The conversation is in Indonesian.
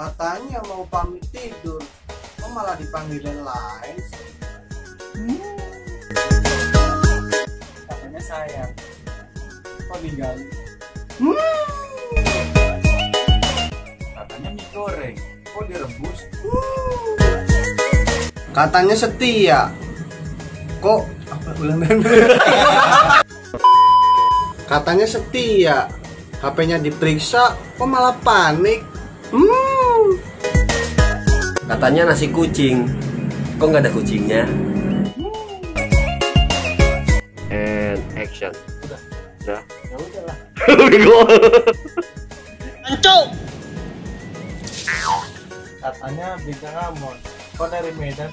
Katanya mau pamit tidur, kok malah dipanggilin lain sih? Katanya sayang, kok ninggalin? Katanya mie goreng, kok direbus? Katanya setia, kok apa ulang Katanya setia, HP-nya diperiksa, kok malah panik? Katanya nasi kucing, kok nggak ada kucingnya? And action. Udah. Ya udahlah. Bego. Ancok. Katanya bintang Amon, kok dari Medan?